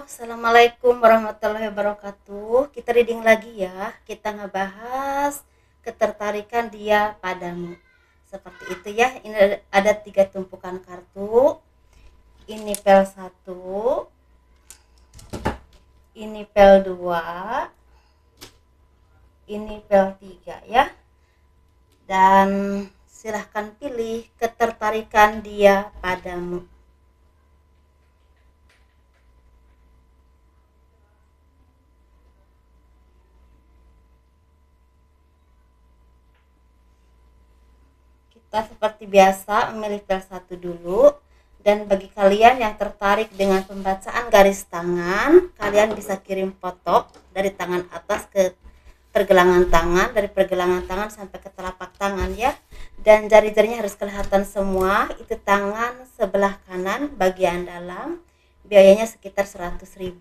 Assalamualaikum warahmatullahi wabarakatuh. Kita reading lagi ya. Kita ngebahas ketertarikan dia padamu. Seperti itu ya. Ini ada 3 tumpukan kartu. Ini pel 1, ini pel 2, ini pel 3 ya. Dan silahkan pilih ketertarikan dia padamu. Kita seperti biasa memilih pel 1 dulu. Dan bagi kalian yang tertarik dengan pembacaan garis tangan, kalian bisa kirim foto dari tangan atas ke pergelangan tangan, dari pergelangan tangan sampai ke telapak tangan ya. Dan jari-jarinya harus kelihatan semua. Itu tangan sebelah kanan bagian dalam. Biayanya sekitar 100.000.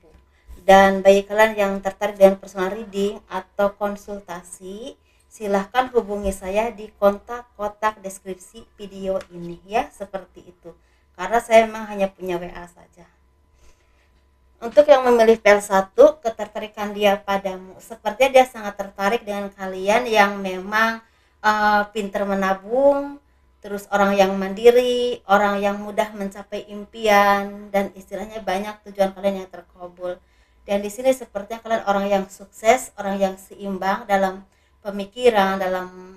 Dan bagi kalian yang tertarik dengan personal reading atau konsultasi, silahkan hubungi saya di kontak kotak deskripsi video ini ya, seperti itu. Karena saya memang hanya punya WA saja. Untuk yang memilih pel 1, ketertarikan dia padamu. Sepertinya dia sangat tertarik dengan kalian yang memang pintar menabung, terus orang yang mandiri, orang yang mudah mencapai impian, dan istilahnya banyak tujuan kalian yang terkabul. Dan di sini sepertinya kalian orang yang sukses, orang yang seimbang dalam pemikiran, dalam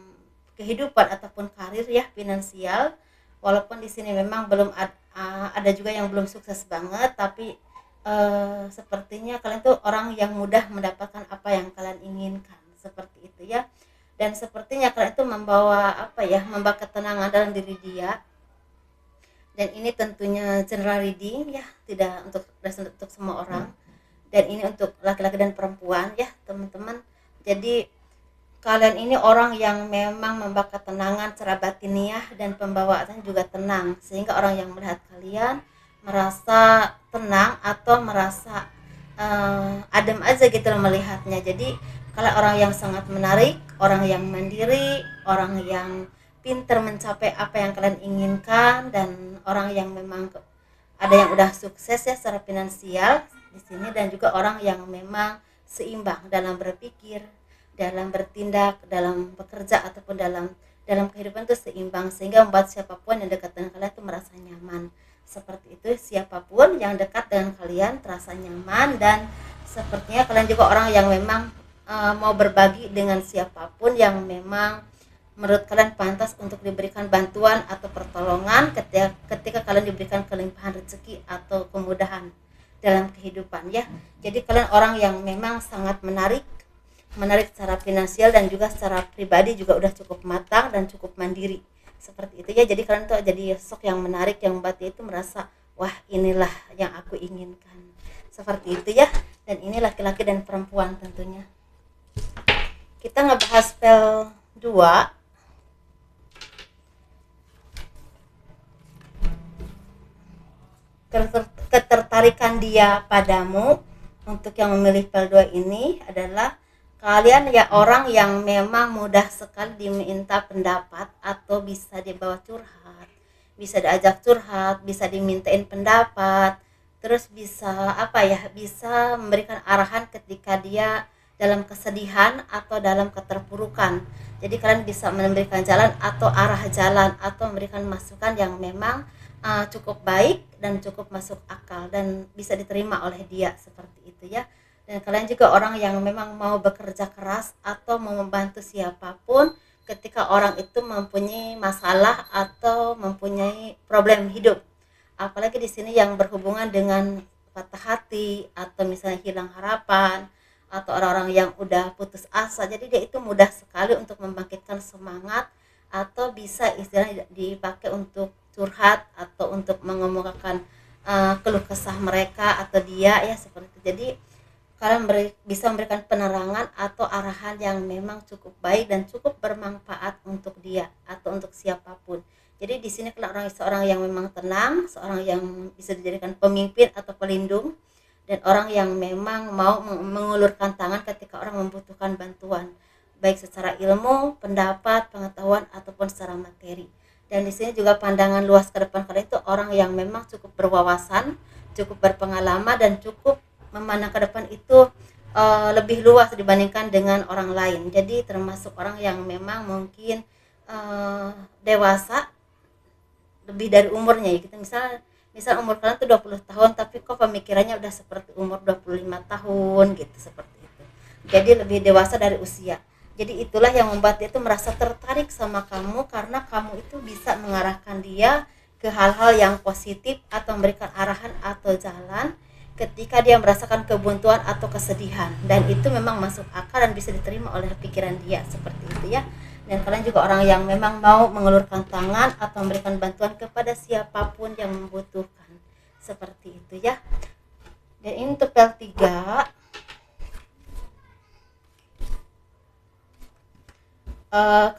kehidupan ataupun karir ya, finansial. Walaupun di sini memang belum ada juga yang belum sukses banget, tapi sepertinya kalian tuh orang yang mudah mendapatkan apa yang kalian inginkan, seperti itu ya. Dan sepertinya kalian itu membawa ketenangan dalam diri dia. Dan ini tentunya general reading ya, tidak untuk semua orang. Dan ini untuk laki-laki dan perempuan ya teman-teman. Jadi kalian ini orang yang memang membawa ketenangan secara batiniah dan pembawaannya juga tenang, sehingga orang yang melihat kalian merasa tenang atau merasa adem aja gitu melihatnya. Jadi kalian orang yang sangat menarik, orang yang mandiri, orang yang pintar mencapai apa yang kalian inginkan, dan orang yang memang ada yang udah sukses ya secara finansial di sini, dan juga orang yang memang seimbang dalam berpikir, dalam bertindak, dalam bekerja ataupun dalam kehidupan itu seimbang, sehingga membuat siapapun yang dekat dengan kalian itu merasa nyaman. Seperti itu, siapapun yang dekat dengan kalian terasa nyaman. Dan sepertinya kalian juga orang yang memang mau berbagi dengan siapapun yang memang menurut kalian pantas untuk diberikan bantuan atau pertolongan ketika kalian diberikan kelimpahan rezeki atau kemudahan dalam kehidupan ya. Jadi kalian orang yang memang sangat menarik secara finansial, dan juga secara pribadi juga udah cukup matang dan cukup mandiri, seperti itu ya. Jadi kalian tuh jadi sosok yang menarik, yang membuat dia itu merasa wah inilah yang aku inginkan, seperti itu ya. Dan ini laki-laki dan perempuan tentunya. Kita ngebahas pel 2. Ketertarikan dia padamu. Untuk yang memilih pel 2 ini adalah kalian ya orang yang memang mudah sekali diminta pendapat, atau bisa dibawa curhat, bisa diajak curhat, bisa dimintain pendapat, terus bisa bisa memberikan arahan ketika dia dalam kesedihan atau dalam keterpurukan. Jadi kalian bisa memberikan jalan atau arah jalan, atau memberikan masukan yang memang cukup baik dan cukup masuk akal dan bisa diterima oleh dia, seperti itu ya. Dan kalian juga orang yang memang mau bekerja keras atau mau membantu siapapun ketika orang itu mempunyai masalah atau mempunyai problem hidup. Apalagi di sini yang berhubungan dengan patah hati, atau misalnya hilang harapan, atau orang-orang yang udah putus asa. Jadi dia itu mudah sekali untuk membangkitkan semangat, atau bisa istilahnya dipakai untuk curhat atau untuk mengemukakan keluh kesah mereka atau dia ya, seperti itu. Jadi kalian bisa memberikan penerangan atau arahan yang memang cukup baik dan cukup bermanfaat untuk dia atau untuk siapapun. Jadi di sini kalian seorang yang memang tenang, seorang yang bisa dijadikan pemimpin atau pelindung, dan orang yang memang mau mengulurkan tangan ketika orang membutuhkan bantuan, baik secara ilmu, pendapat, pengetahuan ataupun secara materi. Dan di sini juga pandangan luas ke depan kalian itu orang yang memang cukup berwawasan, cukup berpengalaman, dan cukup memandang ke depan itu lebih luas dibandingkan dengan orang lain. Jadi termasuk orang yang memang mungkin dewasa lebih dari umurnya ya gitu. Misal umur kalian tuh 20 tahun tapi kok pemikirannya udah seperti umur 25 tahun gitu, seperti itu. Jadi lebih dewasa dari usia. Jadi itulah yang membuat dia tuh merasa tertarik sama kamu, karena kamu itu bisa mengarahkan dia ke hal-hal yang positif atau memberikan arahan atau jalan ketika dia merasakan kebuntuan atau kesedihan, dan itu memang masuk akal dan bisa diterima oleh pikiran dia, seperti itu ya. Dan kalian juga orang yang memang mau mengulurkan tangan atau memberikan bantuan kepada siapapun yang membutuhkan, seperti itu ya. Dan ini untuk L3,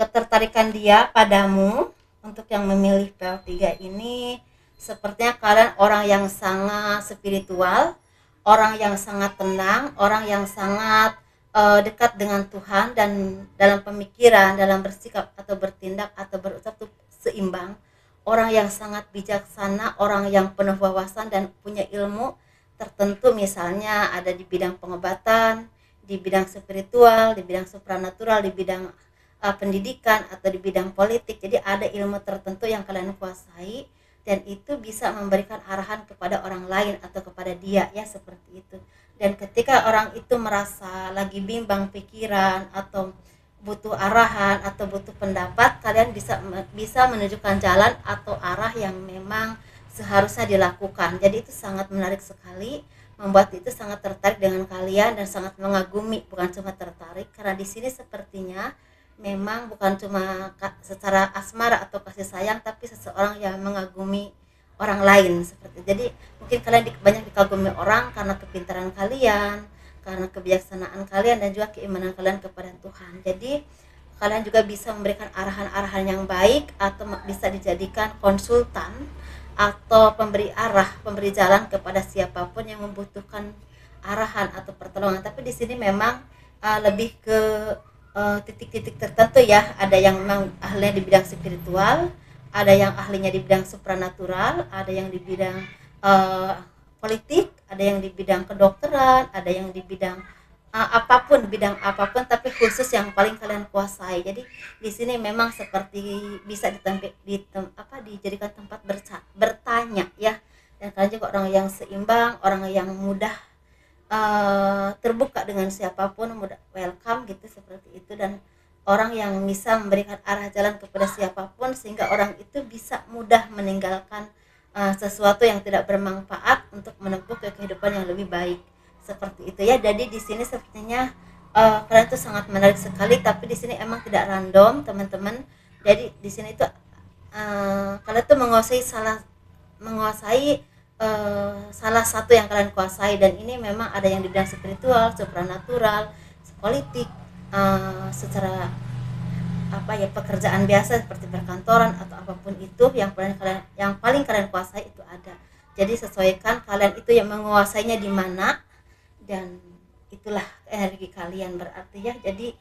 ketertarikan dia padamu untuk yang memilih PL3 ini, sepertinya kalian orang yang sangat spiritual, orang yang sangat tenang, orang yang sangat dekat dengan Tuhan, dan dalam pemikiran, dalam bersikap atau bertindak atau berucap tuh seimbang. Orang yang sangat bijaksana, orang yang penuh wawasan dan punya ilmu tertentu, misalnya ada di bidang pengobatan, di bidang spiritual, di bidang supranatural, di bidang pendidikan atau di bidang politik. Jadi ada ilmu tertentu yang kalian kuasai dan itu bisa memberikan arahan kepada orang lain atau kepada dia ya, seperti itu. Dan ketika orang itu merasa lagi bimbang pikiran atau butuh arahan atau butuh pendapat, kalian bisa menunjukkan jalan atau arah yang memang seharusnya dilakukan. Jadi itu sangat menarik sekali, membuat itu sangat tertarik dengan kalian dan sangat mengagumi, bukan cuma tertarik, karena di sini sepertinya memang bukan cuma secara asmara atau kasih sayang, tapi seseorang yang mengagumi orang lain, seperti itu. Jadi mungkin kalian banyak dikagumi orang karena kepintaran kalian, karena kebijaksanaan kalian, dan juga keimanan kalian kepada Tuhan. Jadi kalian juga bisa memberikan arahan-arahan yang baik, atau bisa dijadikan konsultan atau pemberi arah, pemberi jalan kepada siapapun yang membutuhkan arahan atau pertolongan. Tapi di sini memang lebih ke titik-titik tertentu ya. Ada yang memang ahlinya di bidang spiritual, ada yang ahlinya di bidang supranatural, ada yang di bidang politik, ada yang di bidang kedokteran, ada yang di bidang bidang apapun, tapi khusus yang paling kalian kuasai. Jadi di sini memang seperti bisa dijadikan tempat bertanya ya. Dan kalian juga orang yang seimbang, orang yang mudah terbuka dengan siapapun, mudah welcome gitu, seperti itu. Dan orang yang bisa memberikan arah jalan kepada siapapun, sehingga orang itu bisa mudah meninggalkan sesuatu yang tidak bermanfaat untuk menempuh ke kehidupan yang lebih baik, seperti itu ya. Jadi di sini sepertinya kalian itu sangat menarik sekali, tapi di sini emang tidak random teman-teman. Jadi di sini itu kalian tuh menguasai salah satu yang kalian kuasai, dan ini memang ada yang di bidang spiritual, supranatural, politik, secara pekerjaan biasa seperti perkantoran atau apapun itu yang paling kalian kuasai itu ada. Jadi sesuaikan kalian itu yang menguasainya di mana, dan itulah energi kalian berarti ya. Jadi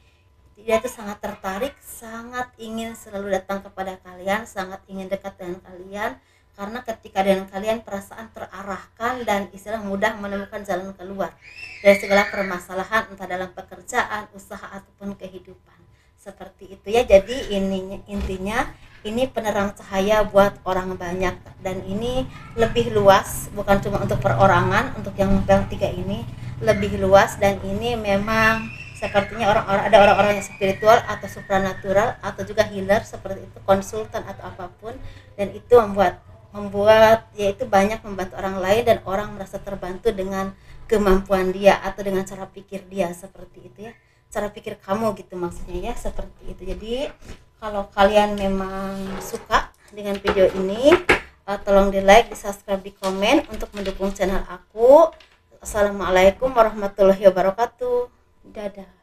dia itu sangat tertarik, sangat ingin selalu datang kepada kalian, sangat ingin dekat dengan kalian, karena ketika dengan kalian perasaan terarahkan dan istilah mudah menemukan jalan keluar dari segala permasalahan, entah dalam pekerjaan, usaha ataupun kehidupan, seperti itu ya. Jadi intinya ini penerang cahaya buat orang banyak, dan ini lebih luas, bukan cuma untuk perorangan. Untuk yang PL3 ini lebih luas, dan ini memang sepertinya ada orang-orang yang spiritual atau supranatural atau juga healer, seperti itu, konsultan atau apapun, dan itu membuat yaitu banyak membantu orang lain, dan orang merasa terbantu dengan kemampuan dia atau dengan cara pikir dia, seperti itu ya, cara pikir kamu gitu maksudnya ya, seperti itu. Jadi kalau kalian memang suka dengan video ini, tolong di like, di subscribe, di komen untuk mendukung channel aku. Assalamualaikum warahmatullahi wabarakatuh. Dadah.